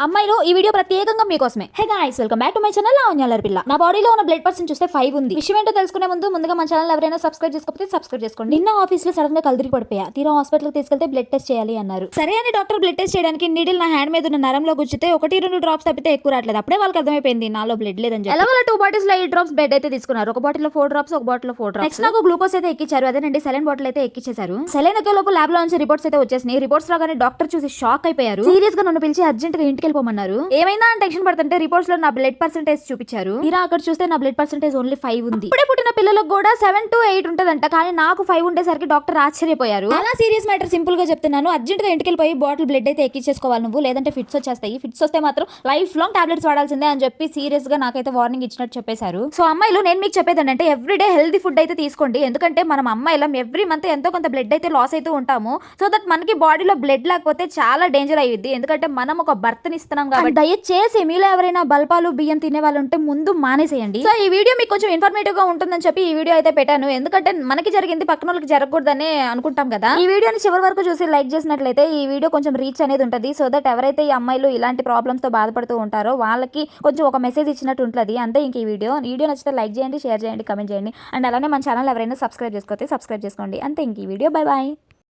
అమ్మాయిలు ఈ వీడియో ప్రత్యేకంగా మీకోసమే. Hey guys, welcome back to my channel లావణ్యాలర్ పిల్ల. నా బాడీలో ఉన్న బ్లడ్ పర్సెంట్ చూస్తే 5 ఉంది. విషయం ఏంటో తెలుసుకునే ముందుగా మన ఛానల్ ఎవరైనా సబ్స్క్రైబ్ చేసుకోకపోతే సబ్స్క్రైబ్ చేసుకోండి. నిన్న ఆఫీస్ లో సడన్ గా కలదిరి పడిపోయా. తీరా హాస్పిటల్ కి తీసుకెళ్తే బ్లడ్ టెస్ట్ చేయాలి అన్నారు. సరే అని డాక్టర్ బ్లడ్ టెస్ట్ చేయడానికి నీడిల్ నా హ్యాండ్ మీద ఉన్న నరంలో గుచ్చితే 1-2 డ్రాప్స్ తప్పితే ఎక్కువ రావట్లేదు. అప్పుడే వాళ్ళకి అర్థమైపోయింది నాలో బ్లడ్ లేదని చెప్పి. ఎలా 2 బాటిల్స్ లో 8 డ్రాప్స్ బ్లడ్ అయితే తీసుకున్నారు. ఒక బాటిల్ లో 4 డ్రాప్స్, ఒక బాటిల్ లో 4 డ్రాప్స్. నెక్స్ట్ నాకు గ్లూకోజ్ అయితే ఎక్కించారు. అదేనండి సెలైన్ బాటిల్ అయితే ఎక్కించేశారు. సెలైన్ ఎక్కే లోపు ల్యాబ్ లో నుంచి రిపోర్ట్స్ అయితే వచ్చేసినాయి. రిపోర్ట్స్ రాగానే డాక్టర్ చూసి షాక్ అయిపోయారు. సీరియస్ గా నన్ను పిలిచి అర్జెంట్ గా ఇంటికి వెళ్ళిపోమన్నారు. ఏమైందా అని టెన్షన్ పడుతుంటే రిపోర్ట్స్ లో నా బ్లడ్ పర్సెంటేజ్ చూపించారు. తీరా అక్కడ చూస్తే నా బ్లడ్ పర్సెంటేజ్ ఓన్లీ 5 ఉంది. ఇప్పుడే పుట్టిన పిల్లలకు కూడా 7 to 8 ఉంటదంట. కానీ నాకు 5 ఉండేసరికి డాక్టర్ ఆశ్చర్యపోయారు. చాలా సీరియస్ మ్యాటర్, సింపుల్ గా చెప్తున్నాను. అర్జెంట్ గా ఇంటికి వెళ్ళిపోయి బాటిల్ బ్లడ్ అయితే ఎక్కించేసుకోవాలి నువ్వు, లేదంటే ఫిట్స్ వచ్చేస్తాయి. ఫిట్స్ వస్తే మాత్రం లైఫ్ లాంగ్ టాబ్లెట్స్ వాడాల్సిందే అని చెప్పి సీరియస్ గా నాకైతే వార్నింగ్ ఇచ్చినట్టు చెప్పేశారు. సో అమ్మాయిలు, నేను మీకు చెప్పేది ఏంటంటే ఎవ్రీడే హెల్తీ ఫుడ్ అయితే తీసుకోండి. ఎందుకంటే మనం అమ్మాయిలం ఎవ్రీ మంత్ ఎంతో కొంత బ్లడ్ అయితే లాస్ అవుతూ ఉంటాము. సో దట్ మనకి బాడీలో బ్లడ్ లేకపోతే చాలా డేంజర్ అయ్యింది. ఎందుకంటే మనం ఒక బర్త్ ఇస్తున్నాం కాబట్టి డయట్ చేసి మీలో ఎవరైనా బల్పాలు బియ్యం తినే వాళ్ళు ఉంటే ముందు మానేసేయండి. సో ఈ వీడియో మీకు కొంచెం ఇన్ఫర్మేటివ్ గా ఉంటుందని చెప్పి ఈ వీడియో అయితే పెట్టాను. ఎందుకంటే మనకి జరిగింది పక్కన వాళ్ళకి జరగకూడదని అనుకుంటాం కదా. ఈ వీడియోని చివరి వరకు చూసి లైక్ చేసినట్లయితే ఈ వీడియో కొంచెం రీచ్ అనేది ఉంటుంది. సో దట్ ఎవరైతే ఈ అమ్మాయిలు ఇలాంటి ప్రాబ్లమ్స్ తో బాధపడుతూ ఉంటారో వాళ్ళకి కొంచెం ఒక మెసేజ్ ఇచ్చినట్టు ఉంటుంది. అంతే. ఇంక ఈ వీడియో నచ్చితే లైక్ చేయండి, షేర్ చేయండి, కమెంట్ చేయండి. అండ్ అలానే మన ఛానల్ ఎవరైనా సబ్స్క్రైబ్ చేసుకోండి. అంతే. ఇంక ఈ వీడియో బై బాయ్.